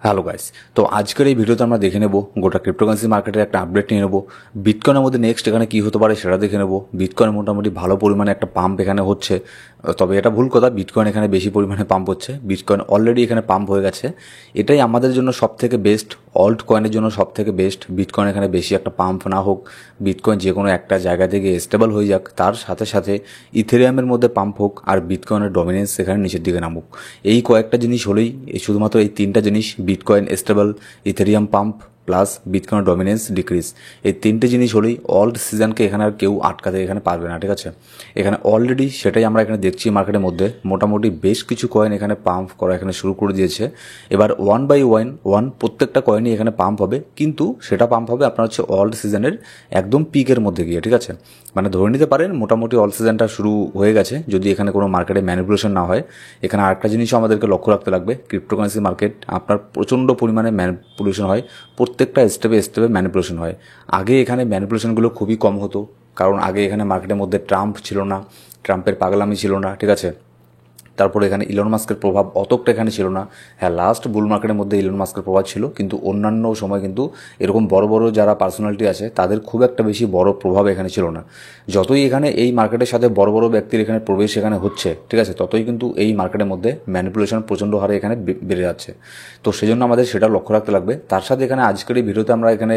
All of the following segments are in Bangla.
হ্যালো গাইস, তো আজকের এই ভিডিওতে আমরা দেখে নেব গোটা ক্রিপ্টোকারেন্সি মার্কেটের একটা আপডেট নিয়ে নেব। বিটকয়েনের মধ্যে নেক্সট এখানে কী হতে পারে সেটা দেখে নেব। বিটকয়েন মোটামুটি ভালো পরিমাণে একটা পাম্প এখানে হচ্ছে, তবে এটা ভুল কথা, বিটকয়েন এখানে বেশি পরিমাণে পাম্প হচ্ছে। বিটকয়েন অলরেডি এখানে পাম্প হয়ে গেছে, এটাই আমাদের জন্য সব থেকে বেস্ট, অল্ট কয়েনের জন্য সব থেকে বেস্ট। বিটকয়েন এখানে বেশি একটা পাম্প না হোক, বিটকয়েন যে কোনো একটা জায়গা থেকে স্টেবল হয়ে যাক, তার সাথে সাথে ইথেরিয়ামের মধ্যে পাম্প হোক আর বিটকয়েনের ডমিনেন্স এখানে নিচের দিকে নামুক। এই কয়েকটা জিনিস হলেই, শুধুমাত্র এই তিনটা জিনিস, bitcoin stable, Ethereum pump plus bitcoin dominance decrease, এই তিনটে জিনিস হলেই অল্ট সিজনকে এখানে আর কেউ আটকাতে এখানে পারবে না। ঠিক আছে, এখানে অলরেডি সেটাই আমরা এখানে দেখছি মার্কেটের মধ্যে। মোটামুটি বেশ কিছু কয়েন এখানে পাম্প করা এখানে শুরু করে দিয়েছে। এবার ওয়ান বাই ওয়ান প্রত্যেকটা কয়েনই এখানে পাম্প হবে, কিন্তু সেটা পাম্প হবে আপনার হচ্ছে অল্ট সিজনের একদম পিকের মধ্যে গিয়ে। ঠিক আছে, মানে ধরে নিতে পারেন মোটামুটি অল সিজনটা শুরু হয়ে গেছে, যদি এখানে কোনো মার্কেটে ম্যানিপুলেশন না হয়। এখানে আরেকটা জিনিসও আমাদেরকে লক্ষ্য রাখতে লাগবে, ক্রিপ্টোকারেন্সি মার্কেট আপনার প্রচণ্ড পরিমাণে ম্যানিপুলেশন হয়, প্রত্যেকটা স্টেপে স্টেপে ম্যানিপুলেশন হয়। আগে এখানে ম্যানিপুলেশনগুলো খুবই কম হতো, কারণ আগে এখানে মার্কেটের মধ্যে ট্রাম্প ছিল না, ট্রাম্পের পাগলামি ছিল না। ঠিক আছে, তারপরে এখানে ইলন মাস্কের প্রভাব অতটা এখানে ছিল না। হ্যাঁ, লাস্ট বুল মার্কেটের মধ্যে ইলন মাস্কের প্রভাব ছিল, কিন্তু অন্যান্য সময় কিন্তু এরকম বড় বড় যারা পার্সোনালিটি আছে তাদের খুব একটা বেশি বড় প্রভাব এখানে ছিল না। যতই এখানে এই মার্কেটের সাথে বড় বড় ব্যক্তির এখানে প্রবেশ এখানে হচ্ছে, ঠিক আছে, ততই কিন্তু এই মার্কেটের মধ্যে ম্যানিপুলেশন প্রচণ্ড হারে এখানে বেড়ে যাচ্ছে। তো সেজন্য আমাদের সেটা লক্ষ্য রাখতে লাগবে। তার সাথে এখানে আজকের এই ভিডিওতে আমরা এখানে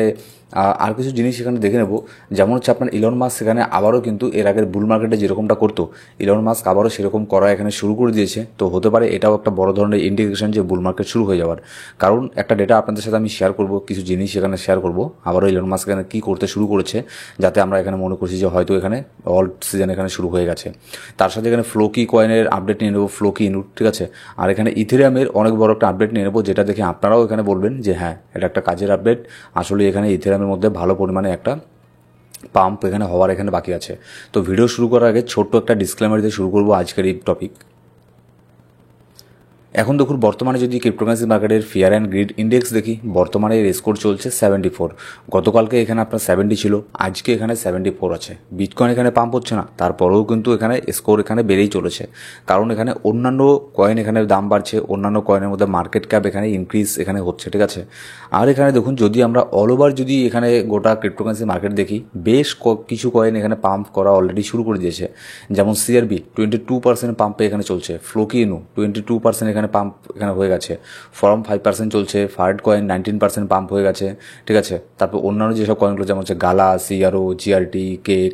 আর কিছু জিনিস এখানে দেখে নেব। যেমন হচ্ছে আপনার ইলন মাস্ক এখানে আবারও কিন্তু এর আগের বুল মার্কেটে যেরকমটা করতো, ইলন মাস্ক আবারও সেরকম করা এখানে শুরু করে দিয়েছে। তো হতে পারে এটাও একটা বড় ধরনের ইন্ডিকেশন যে বুল মার্কেট শুরু হয়ে যাওয়ার। কারণ একটা ডেটা আপনাদের সাথে আমি শেয়ার করব, কিছু জিনিস এখানে শেয়ার করব আবারও ইলন মাস্ক এখানে কী করতে শুরু করেছে, যাতে আমরা এখানে মনে করছি যে হয়তো এখানে অল্ট সিজন এখানে শুরু হয়ে গেছে। তার সাথে এখানে ফ্লোকি কয়েনের আপডেট নিয়ে নেবো, ফ্লোকি ইনুট। ঠিক আছে, আর এখানে ইথেরিয়ামের অনেক বড় একটা আপডেট নিয়ে নেবো, যেটা দেখে আপনারাও এখানে বলবেন যে হ্যাঁ, এটা একটা কাজের আপডেট। আসলে এখানে ইথেরিয়ামের মধ্যে ভালো পরিমাণে একটা পাম্প এখানে হওয়ার এখানে বাকি আছে। তো ভিডিও শুরু করার আগে ছোট্ট একটা ডিসক্লেমার দিয়ে শুরু করবো আজকের এই টপিক। এখন দেখুন, বর্তমানে যদি ক্রিপ্টোকারেন্সি মার্কেটের ফিয়ার অ্যান্ড গ্রিড ইন্ডেক্স দেখি, বর্তমানে এর স্কোর চলছে 74। গতকালকে এখানে আপনার 70 ছিল, আজকে এখানে 74 আছে। বিটকয়েন এখানে পাম্প হচ্ছে না, তারপরেও কিন্তু এখানে স্কোর এখানে বেড়েই চলেছে, কারণ এখানে অন্যান্য কয়েন এখানে দাম বাড়ছে, অন্যান্য কয়েনের মধ্যে মার্কেট ক্যাপ এখানে ইনক্রিজ এখানে হচ্ছে। ঠিক আছে, আর এখানে দেখুন, যদি আমরা অল ওভার যদি এখানে গোটা ক্রিপ্টোকারেন্সি মার্কেট দেখি, বেশ কিছু কয়েন এখানে পাম্প করা অলরেডি শুরু করে দিয়েছে। যেমন সিআরবি 22% পাম্পে এখানে চলছে, ফ্লোকি ইনু 22% এখানে পাম্প এখানে হয়ে গেছে, ফর্ম 5% চলছে, ফার্ড কয়েন 19% পাম্প হয়ে গেছে। ঠিক আছে, তারপর অন্যান্য যেসব কয়েনগুলো যেমন হচ্ছে গালা, সিআরও, জিআরটি, কেক,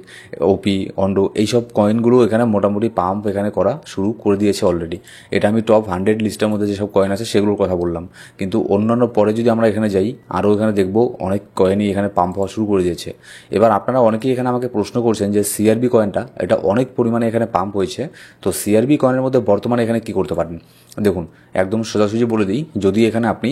ওপি, অন্ডো, এইসব কয়েনগুলো এখানে মোটামুটি পাম্প এখানে করা শুরু করে দিয়েছে অলরেডি। এটা আমি টপ 100 লিস্টের মধ্যে যেসব কয়েন আছে সেগুলোর কথা বললাম, কিন্তু অন্যান্য পরে যদি আমরা এখানে যাই, আরও এখানে দেখবো অনেক কয়েনই এখানে পাম্প হওয়া শুরু করে দিয়েছে। এবার আপনারা অনেকেই এখানে আমাকে প্রশ্ন করছেন যে সিআরবি কয়েনটা এটা অনেক পরিমাণে এখানে পাম্প হয়েছে, তো সিআরবি কয়েনের মধ্যে বর্তমানে এখানে কী করতে পারেন। দেখুন, একদম সোজাসুজি বলে দিই, যদি এখানে আপনি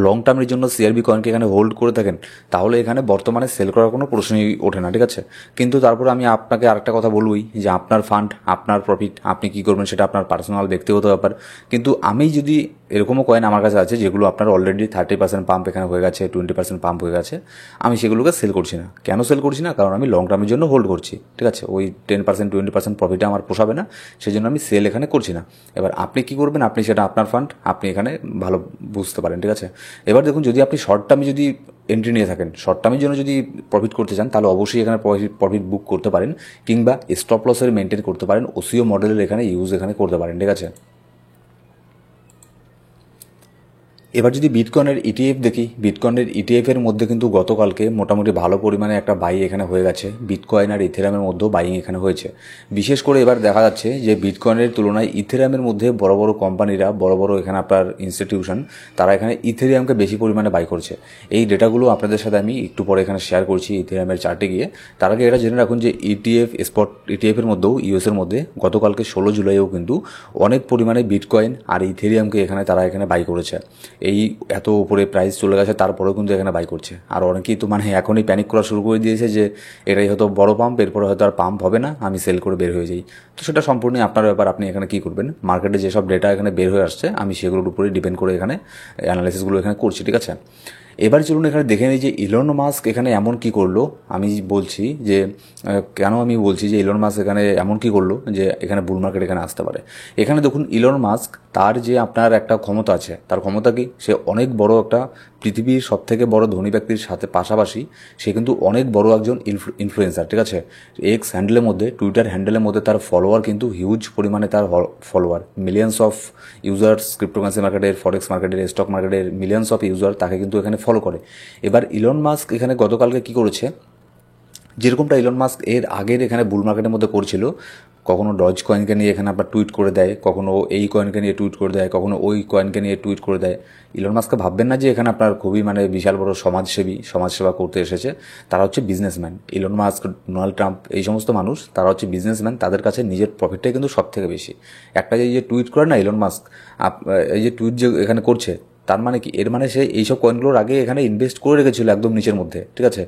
লং টার্মের জন্য সিআরবি কয়েনকে এখানে হোল্ড করে থাকেন, তাহলে এখানে বর্তমানে সেল করার কোনো প্রশ্নই ওঠে না। ঠিক আছে, কিন্তু তারপরে আমি আপনাকে আরেকটা কথা বলবই যে আপনার ফান্ড, আপনার প্রফিট, আপনি কী করবেন সেটা আপনার পার্সোনাল ব্যক্তিগত ব্যাপার। কিন্তু আমি যদি এরকমও কয়েন আমার কাছে আছে যেগুলো আপনার অলরেডি 30% পাম্প এখানে হয়ে গেছে, 20% পাম্প হয়ে গেছে, আমি সেগুলোকে সেল করছি না। কেন সেল করছি না? কারণ আমি লং টার্মের জন্য হোল্ড করছি। ঠিক আছে, ওই 10% 20% প্রফিটে আমার পোষাবে না, সেই জন্য আমি সেল এখানে করছি না। এবার আপনি কী করবেন, আপনি সেটা আপনার ফান্ড, আপনি এখানে ভালো বুঝতে পারেন। ঠিক আছে, এবার দেখুন, যদি আপনি শর্ট টার্মে যদি এন্ট্রি নিয়ে থাকেন, শর্ট টার্মের জন্য যদি প্রফিট করতে চান, তাহলে অবশ্যই এখানে প্রফিট বুক করতে পারেন, কিংবা স্টপ লসের মেনটেন করতে পারেন, ওসিও মডেলের এখানে ইউজ এখানে করতে পারেন। ঠিক আছে, এবার যদি বিটকয়েনের ইটিএফ দেখি, বিটকয়েনের ইটিএফের মধ্যে কিন্তু গতকালকে মোটামুটি ভালো পরিমাণে একটা বাই এখানে হয়ে গেছে, বিটকয়েন আর ইথেরিয়ামের মধ্যেও বাইং এখানে হয়েছে। বিশেষ করে এবার দেখা যাচ্ছে যে বিটকয়েনের তুলনায় ইথেরিয়ামের মধ্যে বড় বড় কোম্পানিরা, বড় বড় এখানে আপনার ইনস্টিটিউশন, তারা এখানে ইথেরিয়ামকে বেশি পরিমাণে বাই করছে। এই ডেটাগুলো আপনাদের সাথে আমি একটু পরে এখানে শেয়ার করছি ইথেরিয়ামের চার্টে গিয়ে। তার আগে এটা জেনে রাখুন যে ইটিএফ স্পট ইটিএফের মধ্যেও ইউএসের মধ্যে গতকালকে 16 জুলাইও কিন্তু অনেক পরিমাণে বিটকয়েন আর ইথেরিয়ামকে এখানে তারা এখানে বাই করেছে। এই এত উপরে প্রাইস চলে গেছে, তারপরেও কিন্তু এখানে বাই করছে। আর অনেকেই তো মানে এখনই প্যানিক করা শুরু করে দিয়েছে যে এটাই হয়তো বড় পাম্প, এরপরে হয়তো আর পাম্প হবে না, আমি সেল করে বের হয়ে যাই। তো সেটা সম্পূর্ণই আপনার ব্যাপার, আপনি এখানে কী করবেন। মার্কেটে যেসব ডেটা এখানে বের হয়ে আসছে, আমি সেগুলোর উপরেই ডিপেন্ড করে এখানে অ্যানালাইসিসগুলো এখানে করছি। ঠিক আছে, এবার চলুন এখানে দেখে নিই যে ইলন মাস্ক এখানে এমন কি করলো। আমি বলছি যে কেন আমি বলছি যে ইলন মাস্ক এখানে এমন কি করলো যে এখানে বুল মার্কেট এখানে আসতে পারে। এখানে দেখুন ইলন মাস্ক তার যে আপনার একটা ক্ষমতা আছে, তার ক্ষমতা কি, সে অনেক বড় একটা পৃথিবীর সব থেকে বড় ধনী ব্যক্তির সাথে পাশাপাশি সে কিন্তু অনেক বড় একজন ইনফ্লুয়েন্সার, ঠিক আছে। এক্স হ্যান্ডেলের মধ্যে, টুইটার হ্যান্ডেলের মধ্যে তার ফলোয়ার কিন্তু হিউজ পরিমাণে, তার follower millions of users, cryptocurrency মার্কেটের, ফরেক্স মার্কেটের, স্টক মার্কেটের মিলিয়ন্স অফ ইউজার তাকে কিন্তু এখানে ফলো করে। এবার ইলন মাস্ক এখানে গতকালকে কি করেছে, যেরকমটা ইলন মাস্ক এর আগের এখানে বুল মার্কেটের মধ্যে করছিল, কখনো ডজ কয়েনকে নিয়ে এখানে আবার টুইট করে দেয়, কখনো এই কয়েনকে নিয়ে টুইট করে দেয়, কখনো ওই কয়েনকে নিয়ে টুইট করে দেয়। ইলন মাস্ককে ভাববেন না যে এখানে আপনার খুবই মানে বিশাল বড় সমাজসেবা করতে এসেছে। তারা হচ্ছে businessman. Elon Musk, Donald Trump, এই সমস্ত মানুষ তারা হচ্ছে বিজনেসম্যান। তাদের কাছে নিজের প্রফিটটাই কিন্তু সব থেকে বেশি। একটা যে টুইট করে না ইলন মাস্ক, এই যে টুইট যে এখানে করছে, তার মানে কি, এর মানে সে এইসব কয়েনগুলোর আগে এখানে ইনভেস্ট করে রেখেছিল একদম নিচের মধ্যে, ঠিক আছে।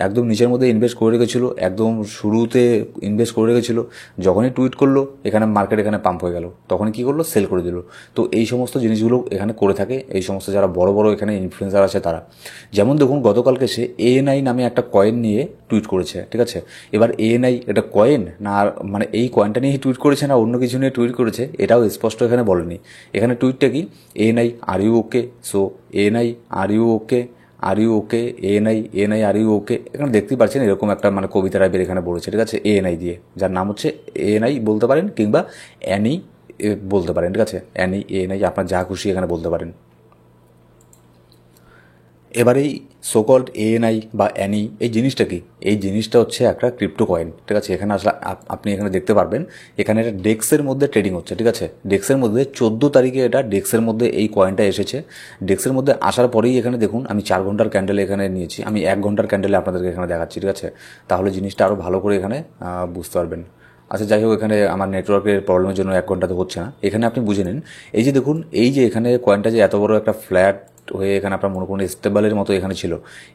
একদম নিচের মধ্যে ইনভেস্ট করে রেখেছিল, একদম শুরুতে ইনভেস্ট করে রেখেছিল। যখনই টুইট করলো এখানে মার্কেট এখানে পাম্প হয়ে গেল, তখনই কী করলো, সেল করে দিল। তো এই সমস্ত জিনিসগুলো এখানে করে থাকে এই সমস্ত যারা বড় বড় এখানে ইনফ্লুয়েন্সার আছে তারা। যেমন দেখুন গতকালকে সে এএনআই নামে একটা কয়েন নিয়ে টুইট করেছে, ঠিক আছে। এবার এএনআই এটা কয়েন না, মানে এই কয়েনটা নিয়ে টুইট করেছে না অন্য কিছু নিয়ে টুইট করেছে, এটাও স্পষ্ট এখানে বলেনি। এখানে টুইটটা কি, ANI are you okay, so ANI are you okay, are you okay, ANI are you okay. এখানে দেখতেই পাচ্ছেন এরকম একটা মানে কবিতা টাইপের এখানে বলেছে, ঠিক আছে, এএনআই দিয়ে, যার নাম হচ্ছে এএনআই বলতে পারেন কিংবা অ্যানি বলতে পারেন, ঠিক আছে। অ্যানি, এএনআই, আপনার যা খুশি এখানে বলতে পারেন। এবার এই সোকল্ড এএনআই বা অ্যানি এই জিনিসটা কি, এই জিনিসটা হচ্ছে একটা ক্রিপ্টো কয়েন, ঠিক আছে। এখানে আসলে আপনি এখানে দেখতে পারবেন এখানে এটা ডেক্সের মধ্যে ট্রেডিং হচ্ছে, ঠিক আছে। ডেক্সের মধ্যে 14 তারিখে এটা ডেক্সের মধ্যে এই কয়েনটা এসেছে। ডেক্সের মধ্যে আসার পরেই এখানে দেখুন আমি 4 ঘন্টার ক্যান্ডেল এখানে নিয়েছি, আমি 1 ঘন্টার ক্যান্ডেলে আপনাদেরকে এখানে দেখাচ্ছি, ঠিক আছে। তাহলে জিনিসটা আরও ভালো করে এখানে বুঝতে পারবেন। আচ্ছা যাই হোক, এখানে আমার নেটওয়ার্কের প্রবলেমের জন্য 1 ঘন্টা তো হচ্ছে না। এখানে আপনি বুঝে নিন, এই যে দেখুন এই যে এখানে কয়েনটা যে এত বড় একটা ফ্ল্যাট হয়ে এখানে আপনার মনে করুন স্টেবলের মতো এখানে ছিল,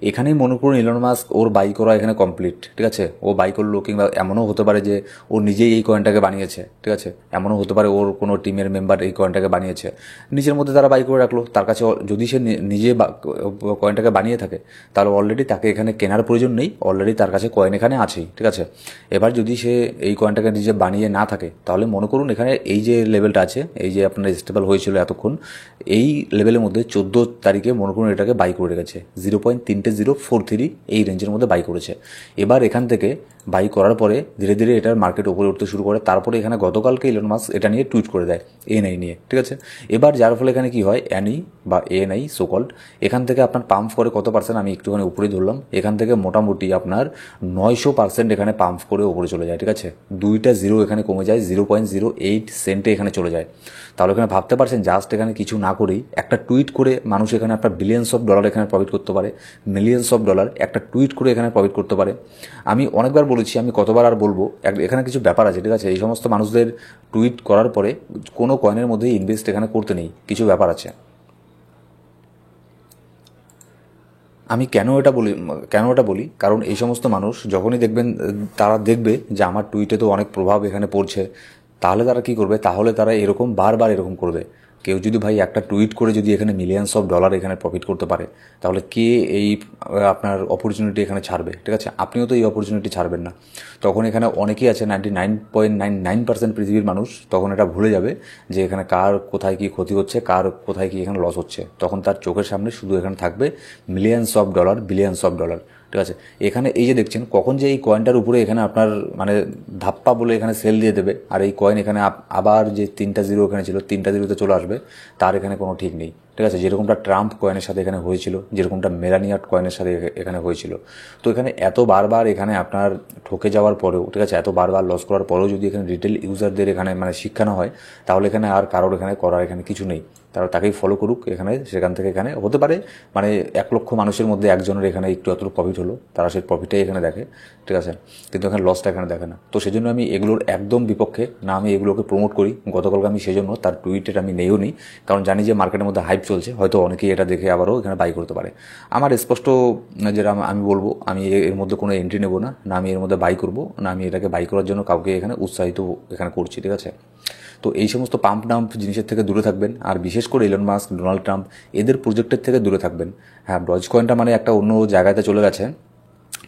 এখানেই মনে করুন ইলন মাস্ক ওর বাই করা এখানে কমপ্লিট, ঠিক আছে। ও বাই করলো, কিংবা এমনও হতে পারে যে ও নিজেই এই কয়েনটাকে বানিয়েছে, ঠিক আছে। এমনও হতে পারে ওর কোনো টিমের মেম্বার এই কয়েনটাকে বানিয়েছে, নিজের মধ্যে তারা বাই করে রাখলো। তার কাছে যদি সে নিজে কয়েনটাকে বানিয়ে থাকে তাহলে অলরেডি তাকে এখানে কেনার প্রয়োজন নেই, অলরেডি তার কাছে কয়েন এখানে আছেই, ঠিক আছে। এবার যদি সে এই কয়েনটাকে নিজে বানিয়ে না থাকে তাহলে মনে করুন এখানে এই যে লেভেলটা আছে, এই যে আপনার স্টেবল হয়েছিল এতক্ষণ, এই লেভেলের মধ্যে 14 তারিখে মনে করুন এটাকে বাই করে রেখেছে 0.3043 এই রেঞ্জের মধ্যে বাই করেছে। এবার এখান থেকে বাই করার পরে ধীরে ধীরে এটার মার্কেট উপরে উঠতে শুরু করে। তারপরে এখানে গতকালকে ইলন মাস্ক এটা নিয়ে টুইট করে দেয় এএনআই নিয়ে, ঠিক আছে। এবার যার ফলে এখানে কি হয়, অ্যানি বা এএনআই সোকল্ড এখান থেকে আপনার পাম্প করে কত পার্সেন্ট, আমি একটুখানি উপরে ধরলাম, এখান থেকে মোটামুটি আপনার 900% এখানে পাম্প করে উপরে চলে যায়, ঠিক আছে। 2টা জিরো এখানে কমে যায়, 0.08 সেন্টে এখানে চলে যায়। তাহলে এখানে ভাবতে পারছেন জাস্ট এখানে কিছু না করেই একটা টুইট করে মানুষ এখানে আপনার বিলিয়ন্স অফ ডলার এখানে প্রফিট করতে পারে, মিলিয়ন্স অফ ডলার একটা টুইট করে এখানে প্রফিট করতে পারে। আমি অনেকবার বলেছি, আমি কতবার আর বলবো, এখানে কিছু ব্যাপার আছে, ঠিক আছে। এই সমস্ত মানুষদের টুইট করার পরে কোনো কয়েনের মধ্যেই ইনভেস্ট এখানে করতে নেই, কিছু ব্যাপার আছে। আমি কেন এটা বলি, কারণ এই সমস্ত মানুষ যখনই দেখবেন, তারা দেখবে যে আমার টুইটে তো অনেক প্রভাব এখানে পড়ছে, তাহলে তারা কি করবে, তাহলে তারা এরকম বারবার এরকম করবে। কেউ যদি ভাই একটা টুইট করে যদি এখানে মিলিয়ন্স অফ ডলার এখানে প্রফিট করতে পারে, তাহলে কে এই আপনার অপরচুনিটি এখানে ছাড়বে, ঠিক আছে। আপনিও তো এই অপরচুনিটি ছাড়বেন না। তখন এখানে অনেকেই আছে, 99.99% পৃথিবীর মানুষ তখন এটা ভুলে যাবে যে এখানে কার কোথায় কি ক্ষতি হচ্ছে, কার কোথায় কি এখানে লস হচ্ছে। তখন তার চোখের সামনে শুধু এখানে থাকবে millions of dollar, billions of dollar, ঠিক আছে। এখানে এই যে দেখছেন কখন যে এই কয়েনটার উপরে এখানে আপনার মানে ধাপ্পা বলে এখানে সেল দিয়ে দেবে, আর এই কয়েন এখানে আবার যে 3টা জিরো এখানে ছিল 3টা জিরোতে চলে আসবে, তার এখানে কোনো ঠিক নেই, ঠিক আছে। যেরকমটা ট্রাম্প কয়েনের সাথে এখানে হয়েছিল, যেরকমটা মেলানিয়া কয়েনের সাথে এখানে হয়েছিল। তো এখানে এত বারবার এখানে আপনার ঠকে যাওয়ার পরেও, ঠিক আছে, এত বারবার লস করার পরেও যদি এখানে রিটেল ইউজারদের এখানে মানে শিক্ষা হয়, তাহলে এখানে আর কারোর এখানে করার এখানে কিছু নেই। তারা তাকেই ফলো করুক এখানে, সেখান থেকে এখানে হতে পারে মানে 1 লক্ষ মানুষের মধ্যে একজনের এখানে একটু এতটুকু প্রফিট হলো, তারা সেই প্রফিটটাই এখানে দেখে, ঠিক আছে, কিন্তু এখানে লসটা এখানে দেখে না। তো সেজন্য আমি এগুলোর একদম বিপক্ষে না, আমি এগুলোকে প্রমোট করি। গতকালকে আমি সেজন্য তার টুইটের আমি নেইও নি, কারণ জানি যে মার্কেটের মধ্যে হাইপ চলছে, হয়তো অনেকেই এটা দেখে আবারও এখানে বাই করতে পারে। আমার স্পষ্ট যেটা আমি বলবো, আমি এর মধ্যে কোনো এন্ট্রি নেবো না, না আমি এর মধ্যে বাই করবো, না আমি এটাকে বাই করার জন্য কাউকে এখানে উৎসাহিত এখানে করছি, ঠিক আছে। তো এই সমস্ত পাম্প ডাম্প জিনিসের থেকে দূরে থাকবেন, আর বিশেষ করে ইলন মাস্ক, ডোনাল্ড ট্রাম্প এদের প্রজেক্টের থেকে দূরে থাকবেন। হ্যাঁ, ডজ কয়েনটা মানে একটা অন্য জায়গাতে চলে গেছে,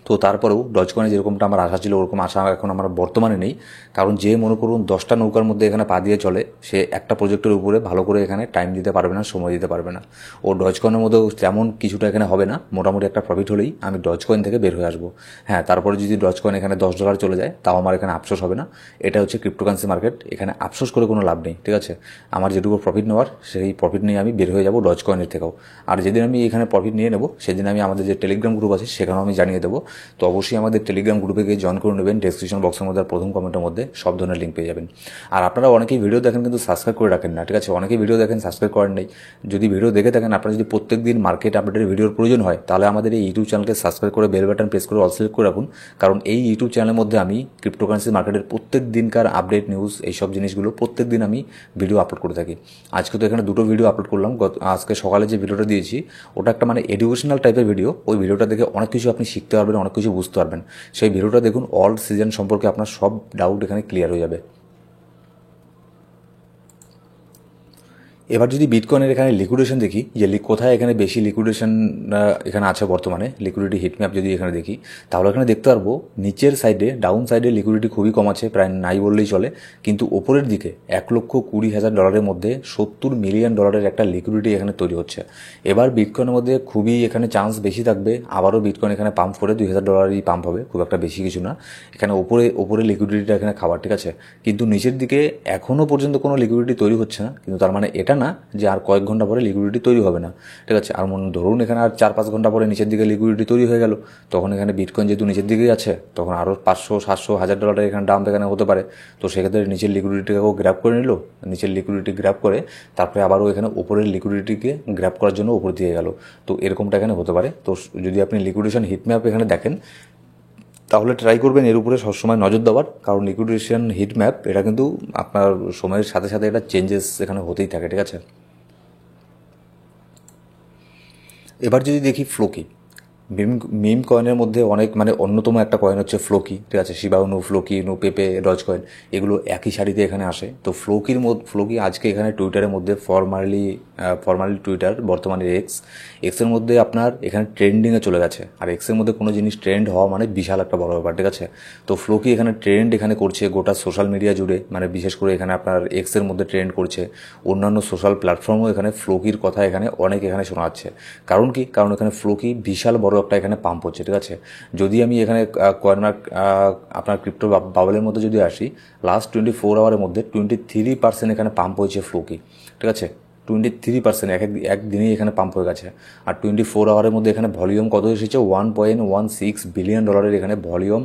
তো তারপরেও ডজ কয়েনে যেরকমটা আমার আশা ছিল ওরকম আশা এখন আমার বর্তমানে নেই। কারণ যে মনে করুন 10টা নৌকার মধ্যে এখানে পা দিয়ে চলে, সে একটা প্রজেক্টের উপরে ভালো করে এখানে টাইম দিতে পারবে না, সময় দিতে পারবে না। ও ডজ কয়েনের মধ্যেও তেমন কিছুটা এখানে হবে না, মোটামুটি একটা প্রফিট হলেই আমি ডজ কয়েন থেকে বের হয়ে আসবো। হ্যাঁ, তারপরে যদি ডজ কয়েন এখানে $10 চলে যায় তাও আমার এখানে আফসোস হবে না। এটা হচ্ছে ক্রিপ্টোকারেন্সি মার্কেট, এখানে আফসোস করে কোনো লাভ নেই, ঠিক আছে। আমার যেটুকু প্রফিট নেওয়ার সেই প্রফিট নিয়ে আমি বের হয়ে যাবো ডজ কয়েনের থেকেও। আর যেদিন আমি এখানে প্রফিট নিয়ে নেবো সেদিন আমি আমাদের যে টেলিগ্রাম গ্রুপ আছে সেখানেও আমি জানিয়ে দেবো। তো অবশ্যই আমাদের টেলিগ্রাম গ্রুপে গিয়ে জয়েন করে নেবেন, ডেসক্রিপশন বক্সের মধ্যে প্রথম কমেন্টের মধ্যে সব ধরনের লিঙ্ক পেয়ে যাবেন। আর আপনারা অনেকেই ভিডিও দেখেন কিন্তু সাবস্ক্রাইব করে রাখেন না, ঠিক আছে। অনেকেই ভিডিও দেখেন সাবস্ক্রাইব করেন নেই। যদি ভিডিও দেখে থাকেন, আপনারা যদি প্রত্যেক দিন মার্কেট আপডেটের ভিডিওর প্রয়োজন হয় তাহলে আমাদের এই ইউটিউব চ্যানেলকে সাবস্ক্রাইব করে বেল বাটন প্রেস করে অল সিলেক্ট করে রাখুন। কারণ এই ইউটিউব চ্যানেলের মধ্যে আমি ক্রিপ্টোকারেন্সি মার্কেটের প্রত্যেক দিনকার আপডেট নিউজ এইসব জিনিসগুলো প্রত্যেক দিন আমি ভিডিও আপলোড করে থাকি। আজকে তো এখানে 2টো ভিডিও আপলোড করলাম। আজকে সকালে যে ভিডিওটা দিয়েছি ওটা একটা মানে এডুকেশনাল টাইপের ভিডিও। ওই ভিডিওটা দেখে অনেক কিছু আপনি শিখতে পারবেন, অনেক কিছু বুঝতে পারবেন। সেই ভিডিওটা দেখুন, অল সিজন সম্পর্কে আপনার সব ডাউট এখানে ক্লিয়ার হয়ে যাবে। এবার যদি বিটকয়েনের এখানে লিকুইডেশন দেখি, যে কোথায় এখানে বেশি লিকুইডেশন এখানে আছে বর্তমানে, লিকুইডিটি হিটম্যাপ যদি এখানে দেখি তাহলে এখানে দেখতে পারবো নিচের সাইডে, ডাউন সাইডে লিকুইডিটি খুবই কম আছে, প্রায় নাই বললেই চলে। কিন্তু ওপরের দিকে $1,20,000 মধ্যে $70 মিলিয়ন একটা লিকুইডিটি এখানে তৈরি হচ্ছে। এবার বিটকয়েনের মধ্যে খুবই এখানে চান্স বেশি থাকবে আবারও বিটকয়েন এখানে পাম্প করে $2,000 পাম্প হবে, খুব একটা বেশি কিছু না। এখানে ওপরে লিকুইডিটিটা এখানে খাবার, ঠিক আছে। কিন্তু নিচের দিকে এখনও পর্যন্ত কোনো লিকুইডিটি তৈরি হচ্ছে না, কিন্তু তার মানে এটা না যে আর কয়েক ঘন্টা পরে লিকুইডিটি তৈরি হবে না, ঠিক আছে। আর ধরুন এখানে আর 4-5 ঘন্টা পরে নিচের দিকে লিকুইডিটি তৈরি হয়ে গেল, তখন এখানে বিটকয়েন যেহেতু নিচের দিকেই আছে তখন আরও $500, $700, $1,000 এখানে ডাম্প এখানে হতে পারে। তো সেক্ষেত্রে নিচের লিকুইডিটিকেও গ্র্যাব করে নিল, নিচের লিকুইডিটি গ্র্যাব করে তারপরে আবারও এখানে উপরের লিকুইডিটিকে গ্র্যাব করার জন্য উপর দিয়ে গেল। তো এরকমটা এখানে হতে পারে। তো যদি আপনি লিকুইডেশন হিটম্যাপ এখানে দেখেন তাহলে ট্রাই করবেন এর উপরে সবসময় নজর দেওয়ার। কারণ লিকুইডেশন হিট ম্যাপ এটা কিন্তু আপনার সময়ের সাথে সাথে এটা চেঞ্জেস এখানে হতেই থাকে, ঠিক আছে। এবার যদি দেখি ফ্লোকি, মিম কয়েনের মধ্যে অনেক মানে অন্যতম একটা কয়েন হচ্ছে ফ্লোকি, ঠিক আছে। শিবাউনু, ফ্লোকি, পেপে, ডজ কয়েন এগুলো একই সারিতে এখানে আসে। তো ফ্লোকি আজকে এখানে টুইটারের মধ্যে ফরমালি টুইটার, বর্তমানে এক্সের মধ্যে আপনার এখানে ট্রেন্ডিংয়ে চলে গেছে। আর এক্সের মধ্যে কোনো জিনিস ট্রেন্ড হওয়া মানে বিশাল একটা বড় ব্যাপার, ঠিক আছে। তো ফ্লোকি এখানে ট্রেন্ড এখানে করছে গোটা সোশ্যাল মিডিয়া জুড়ে, মানে বিশেষ করে এখানে আপনার এক্সের মধ্যে ট্রেন্ড করছে, অন্যান্য সোশ্যাল প্ল্যাটফর্মও এখানে ফ্লোকির কথা এখানে অনেক এখানে শোনা যাচ্ছে। কারণ কি, কারণ এখানে ফ্লোকি বিশাল বড় একটা এখানে পাম্প হচ্ছে, ঠিক আছে। যদি আমি এখানে কয়েনমার্ক আপনার ক্রিপ্টো বাবলের মধ্যে যদি আসি, লাস্ট 24 আওয়ারের মধ্যে 23% এখানে পাম্প হয়েছে ফ্লোকি, ঠিক আছে। 23% একদিনেই এখানে পাম্প হয়ে গেছে। আর 24 আওয়ারের মধ্যে এখানে ভলিউম কত এসেছে, $1.16 বিলিয়ন এখানে ভলিউম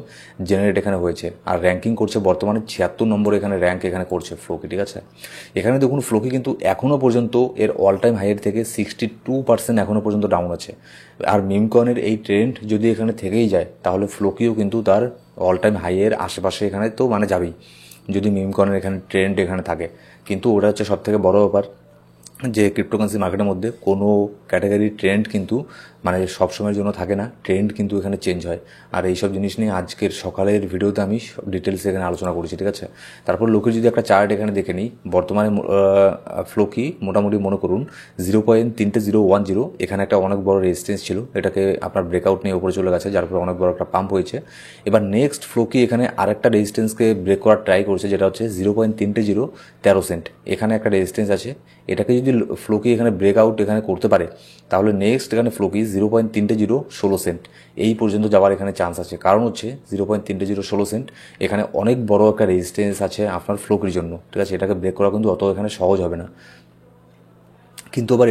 জেনারেট এখানে হয়েছে। আর র্যাঙ্কিং করছে বর্তমানে 76 নম্বরে এখানে র্যাঙ্ক এখানে করছে ফ্লোকি, ঠিক আছে। এখানে দেখুন ফ্লোকি কিন্তু এখনও পর্যন্ত এর অল টাইম হাইয়ের থেকে 62% এখনও পর্যন্ত ডাউন আছে। আর মিম কয়েনের এই ট্রেন্ড যদি এখানে থেকেই যায় তাহলে ফ্লোকিও কিন্তু তার অল টাইম হাইয়ের আশেপাশে এখানে তো মানে যাবেই, যদি মিম কয়েনের এখানে ট্রেন্ড এখানে থাকে। কিন্তু ওটা হচ্ছে সবথেকে বড় ব্যাপার যে ক্রিপ্টোকারেন্সি মার্কেটের মধ্যে কোনো ক্যাটাগরি ট্রেন্ড কিন্তু মানে সবসময়ের জন্য থাকে না, ট্রেন্ড কিন্তু এখানে চেঞ্জ হয়। আর এইসব জিনিস নিয়ে আজকের সকালের ভিডিওতে আমি ডিটেলসে এখানে আলোচনা করেছি, ঠিক আছে। তারপর লোকের যদি একটা চার্ট এখানে দেখে নিই, বর্তমানে ফ্লোকি মোটামুটি মনে করুন 0.3010 এখানে একটা অনেক বড় রেজিস্ট্যান্স ছিল, এটাকে আপনার ব্রেকআউট নিয়ে উপরে চলে গেছে, যার ফলে অনেক বড় একটা পাম্প হয়েছে। এবার নেক্সট ফ্লোকি এখানে আরেকটা রেজিস্ট্যান্সকে ব্রেক করার ট্রাই করছে, যেটা হচ্ছে 0.3013 এখানে একটা রেজিস্ট্যান্স আছে। এটাকে যদি ফ্লোকি এখানে ব্রেকআউট এখানে করতে পারে তাহলে নেক্সট এখানে ফ্লোকি 0.3016 এই পর্যন্ত যাওয়ার এখানে চান্স আছে। কারণ হচ্ছে 0.3016 এখানে অনেক বড় একটা রেজিস্ট্যান্স আছে আপনার ফ্লোকির জন্য, ঠিক আছে। এটাকে ব্রেক করা কিন্তু অত এখানে সহজ হবে না। কিন্তু আবার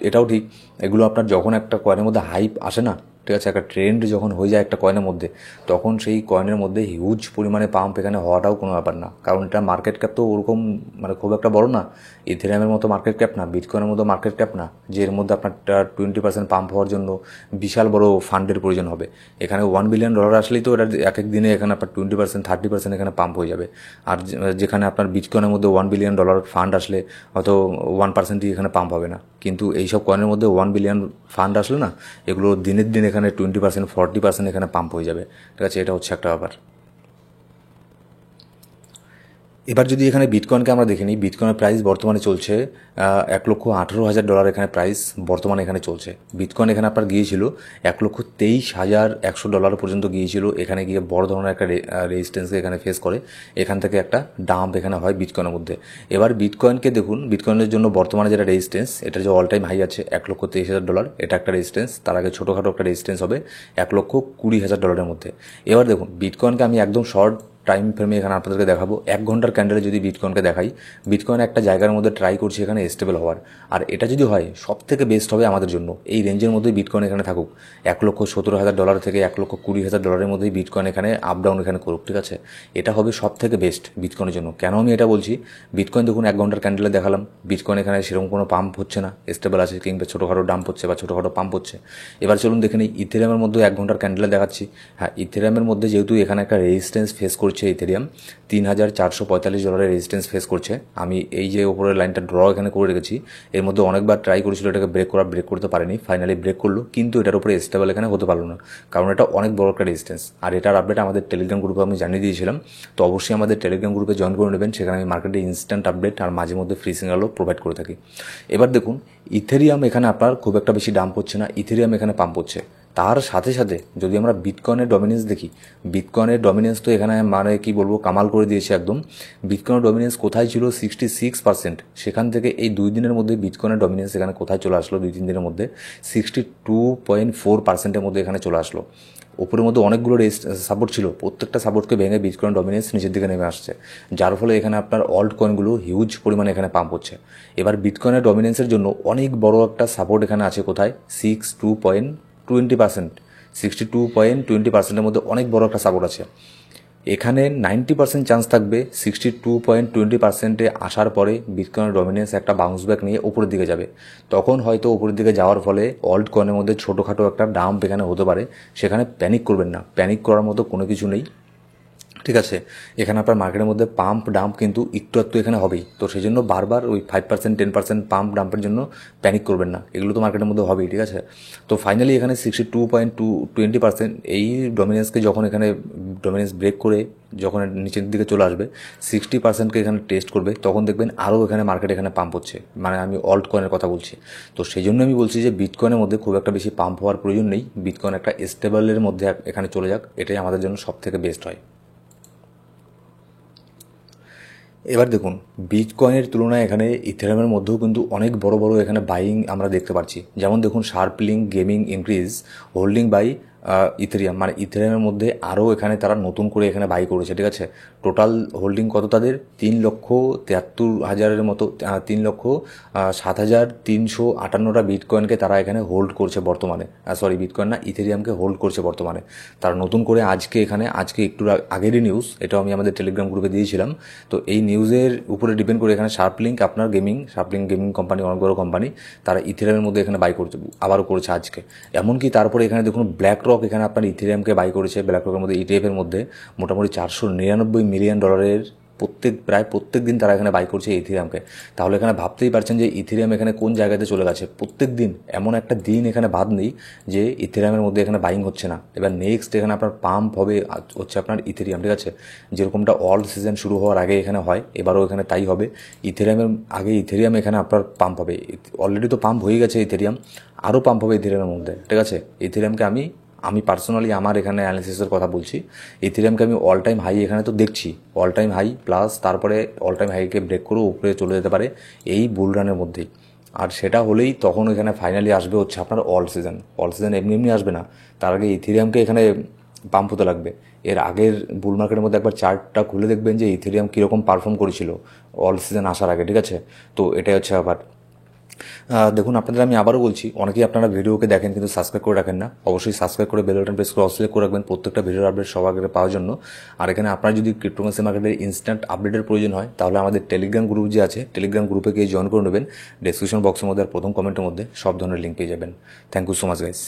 এটাও ঠিক, এগুলো আপনার যখন একটা কয়েনের মধ্যে হাইপ আসে না, ঠিক আছে, একটা ট্রেন্ড যখন হয়ে যায় একটা কয়েনের মধ্যে, তখন সেই কয়েনের মধ্যে হিউজ পরিমাণে পাম্প এখানে হওয়াটাও কোনো ব্যাপার না। কারণ এটা মার্কেট ক্যাপ তো ওরকম মানে খুব একটা বড় না, ইথেরিয়ামের মতো মার্কেট ক্যাপ না, বিটকয়েনের মতো মার্কেট ক্যাপ না যে এর মধ্যে আপনার 20% পাম্প হওয়ার জন্য বিশাল বড় ফান্ডের প্রয়োজন হবে। এখানে $1 বিলিয়ন আসলেই তো এটা এক এক দিনে এখানে আপনার 20% 30% এখানে পাম্প হয়ে যাবে। আর যেখানে আপনার বিটকয়েনের মধ্যে $1 বিলিয়ন ফান্ড আসলে হয়তো 1%ই এখানে পাম্প হবে না। কিন্তু এইসব কয়েনের মধ্যে 1 বিলিয়ন ফান্ড আসলে না, এগুলো দিনের দিন এখানে 20% 40% এখানে পাম্প হয়ে যাবে, ঠিক আছে। এটা হচ্ছে একটা ব্যাপার। এবার যদি এখানে বিটকয়েনকে আমরা দেখে নিই, বিটকয়েনের প্রাইস বর্তমানে চলছে $1,18,000 এখানে প্রাইস বর্তমানে এখানে চলছে। বিটকয়েন এখানে আপনার গিয়েছিল $1,23,100 পর্যন্ত গিয়েছিল। এখানে গিয়ে বড় ধরনের একটা রেজিস্ট্যান্সকে এখানে ফেস করে, এখান থেকে একটা ডাম্প এখানে হয় বিটকয়েনের মধ্যে। এবার বিটকয়েনকে দেখুন, বিটকয়েনের জন্য বর্তমানে যেটা রেজিস্ট্যান্স, এটা যে অল টাইম হাই আছে $1,23,000, এটা একটা রেজিস্ট্যান্স। তার আগে ছোটোখাটো একটা রেজিস্ট্যান্স হবে $1,20,000 মধ্যে। এবার দেখুন বিটকয়েনকে আমি একদম শর্ট টাইম ফ্রেমে এখানে আপনাদেরকে দেখাবো। 1 ঘন্টার ক্যান্ডেলে যদি বিটকয়েনকে দেখাই, বিটকয়েন একটা জায়গার মধ্যে ট্রাই করছে এখানে স্টেবল হওয়ার। আর এটা যদি হয় সব থেকে বেস্ট হবে আমাদের জন্য, এই রেঞ্জের মধ্যেই বিটকয়েন এখানে থাকুক। $1,17,000 থেকে $1,20,000 মধ্যেই বিটকয়েন এখানে আপ ডাউন এখানে করুক, ঠিক আছে। এটা হবে সব থেকে বেস্ট বিটকয়েনের জন্য। কেন আমি এটা বলছি, বিটকয়েন দেখুন 1 ঘন্টার ক্যান্ডেলে দেখালাম, বিটকয়েন এখানে সেরকম কোনো পাম্প হচ্ছে না, স্টেবল আছে, কিংবা ছোটোখাটো ডাম্প হচ্ছে বা ছোটোখাটো পাম্প হচ্ছে। এবার চলুন দেখে নিই ইথেরিয়ামের মধ্যে 1 ঘন্টার ক্যান্ডেলে দেখাচ্ছি। হ্যাঁ, ইথেরিয়ামের মধ্যে যেহেতু এখানে একটা রেজিস্ট্যান্স ফেস করছে ইথেরিয়াম, $3,445 রেজিস্ট্যান্স ফেস করছে। আমি এই যে উপরের লাইনটা ড্র এখানে করে রেখেছি, এর মধ্যে অনেকবার ট্রাই করেছিল এটাকে ব্রেক করতে পারেনি, ফাইনালি ব্রেক করলো, কিন্তু এটার উপরে স্টেবল এখানে হতে পারলো না, কারণ এটা অনেক বড় একটা রেজিস্ট্যান্স। আর এটার আপডেট আমাদের টেলিগ্রাম গ্রুপে আমি জানিয়ে দিয়েছিলাম, তো অবশ্যই আমাদের টেলিগ্রাম গ্রুপে জয়েন করে নেবেন। সেখানে আমি মার্কেটে ইনস্ট্যান্ট আপডেট আর মাঝে মধ্যে ফ্রি সিগন্যালও প্রোভাইড করে থাকি। এবার দেখুন ইথেরিয়াম এখানে আপনার খুব একটা বেশি ডাম্প হচ্ছে না, ইথেরিয়াম এখানে পাম্প হচ্ছে। তার সাথে সাথে যদি আমরা বিটকয়েনের ডমিনেন্স দেখি, বিটকয়েনের ডমিনেন্স তো এখানে মানে কি বলবো, কামাল করে দিয়েছে একদম। বিটকয়েনের ডমিনেন্স কোথায় ছিল 66%, সেখান থেকে এই 2 দিনের মধ্যে বিটকয়েনের ডমিনেন্স এখানে কোথায় চলে আসলো, 2-3 দিনের মধ্যে 62.4%-এর মধ্যে এখানে চলে আসলো। ওপরের মধ্যে অনেকগুলো সাপোর্ট ছিল, প্রত্যেকটা সাপোর্টকে ভেঙে বিটকয়েন ডমিনেন্স নিচের দিকে নেমে আসছে, যার ফলে এখানে আপনার অল্ট কয়েনগুলো হিউজ পরিমাণে এখানে পাম্প হচ্ছে। এবার বিটকয়েনের ডমিনেন্সের জন্য অনেক বড় একটা সাপোর্ট এখানে আছে কোথায়, 62.20%, 62.20%-এর মধ্যে অনেক বড় একটা সাপোর্ট আছে। এখানে 90% চান্স থাকবে 62.20%-এ আসার পরে বিটকয়েনের ডমিনেন্স একটা বাউন্স ব্যাক নিয়ে উপরের দিকে যাবে। তখন হয়তো উপরের দিকে যাওয়ার ফলে অল্ট কয়েনের মধ্যে ছোটোখাটো একটা ডাম্প এখানে হতে পারে, সেখানে প্যানিক করবেন না, প্যানিক করার মতো কোনো কিছু নেই, ঠিক আছে। এখানে আপনার মার্কেটের মধ্যে পাম্প ডাম্প কিন্তু একটু এখানে হবেই, তো সেই জন্য বারবার ওই 5% 10% পাম্প ডাম্পের জন্য প্যানিক করবেন না, এগুলো তো মার্কেটের মধ্যে হবেই, ঠিক আছে। তো ফাইনালি এখানে 62.20% এই ডমিনেন্সকে যখন এখানে ডমিনেন্স ব্রেক করে যখন নিচের দিকে চলে আসবে, 60%-কে এখানে টেস্ট করবে, তখন দেখবেন আরও এখানে মার্কেট এখানে পাম্প হচ্ছে, মানে আমি অল্ট কয়েনের কথা বলছি। তো সেই জন্য আমি বলছি যে বিটকয়েনের মধ্যে খুব একটা বেশি পাম্প হওয়ার প্রয়োজন নেই, বিটকয়েন একটা স্টেবলের মধ্যে এখানে চলে যাক, এটাই আমাদের জন্য সব থেকে বেস্ট হয়। এবার দেখুন বিটকয়েনের তুলনায় এখানে ইথেরিয়ামের মধ্যেও কিন্তু অনেক বড় বড় এখানে বাইং আমরা দেখতে পাচ্ছি। যেমন দেখুন SharpLink gaming increase holding by Ethereum, মানে ইথেরিয়ামের মধ্যে আরও এখানে তারা নতুন করে এখানে বাই করেছে, ঠিক আছে। টোটাল হোল্ডিং কত তাদের, 3,73,000-এর মতো, 3,07,358টা বিটকয়েনকে তারা এখানে হোল্ড করছে বর্তমানে। সরি, বিটকয়েন না, ইথেরিয়ামকে হোল্ড করছে বর্তমানে। তারা নতুন করে আজকে একটু আগেরই নিউজ, এটাও আমি আমাদের টেলিগ্রাম গ্রুপে দিয়েছিলাম। তো এই নিউজের উপরে ডিপেন্ড করে এখানে শার্পলিং গেমিং কোম্পানি, অনেক বড় কোম্পানি, তারা ইথেরিয়ামের মধ্যে এখানে বাই করছে, আবারও করেছে আজকে। এমনকি তারপরে এখানে দেখুন ব্ল্যাক রক এখানে আপনার ইথেরিয়ামকে বাই করেছে। ব্ল্যাক রকের মধ্যে ইটিএফের মধ্যে মোটামুটি $499 মিলিয়ন প্রায় প্রত্যেক দিন তারা এখানে বাই করছে ইথেরিয়ামকে। তাহলে এখানে ভাবতেই পারছেন যে ইথেরিয়াম এখানে কোন জায়গাতে চলে গেছে। প্রত্যেক দিন এমন একটা দিন এখানে বাদ নেই যে ইথেরিয়ামের মধ্যে এখানে বাইং হচ্ছে না। এবার নেক্সট এখানে আপনার পাম্প হবে হচ্ছে আপনার ইথেরিয়াম, ঠিক আছে। যেরকমটা অল সিজন শুরু হওয়ার আগে এখানে হয়, এবারও এখানে তাই হবে। ইথেরিয়ামের আগে ইথেরিয়াম এখানে আপনার পাম্প হবে, অলরেডি তো পাম্প হয়ে গেছে ইথেরিয়াম, আরও পাম্প হবে ইথেরিয়ামের মধ্যে, ঠিক আছে। ইথেরিয়ামকে আমি পার্সোনালি আমার এখানে অ্যানালিসিসের কথা বলছি, ইথেরিয়ামকে আমি অল টাইম হাই এখানে তো দেখছি, অল টাইম হাই প্লাস তারপরে অল টাইম হাইকে ব্রেক করে উপরে চলে যেতে পারে এই বুল রানের মধ্যেই। আর সেটা হলেই তখন এখানে ফাইনালি আসবে হচ্ছে আপনার অল সিজন এমনি আসবে না, তার আগে ইথেরিয়ামকে এখানে পাম্প হতে লাগবে। এর আগের বুল মার্কেটের মধ্যে একবার চার্টটা খুলে দেখবেন যে ইথেরিয়াম কীরকম পারফর্ম করেছিল অল সিজন আসার আগে, ঠিক আছে। তো এটাই হচ্ছে আবার দেখুন আপনাদের আমি আবারও বলছি, অনেকেই আপনারা ভিডিওকে দেখেন কিন্তু সাবস্ক্রাইব করে রাখেন না। অবশ্যই সাবস্ক্রাইব করে বেল বাটন প্রেস করে সিলেক্ট করে রাখবেন প্রত্যেকটা ভিডিওর আপডেট সবার আগে পাওয়ার জন্য। আর এখানে আপনার যদি ক্রিপ্টোকারেন্সি মার্কেটের ইনস্ট্যান্ট আপডেটের প্রয়োজন হয়, তাহলে আমাদের টেলিগ্রাম গ্রুপ যে আছে, টেলিগ্রাম গ্রুপে গিয়ে জয়েন করে নেবেন। ডেসক্রিপশন বক্সের মধ্যে আর প্রথম কমেন্টের মধ্যে সব ধরনের লিঙ্ক পেয়ে যাবেন। Thank you so much guys.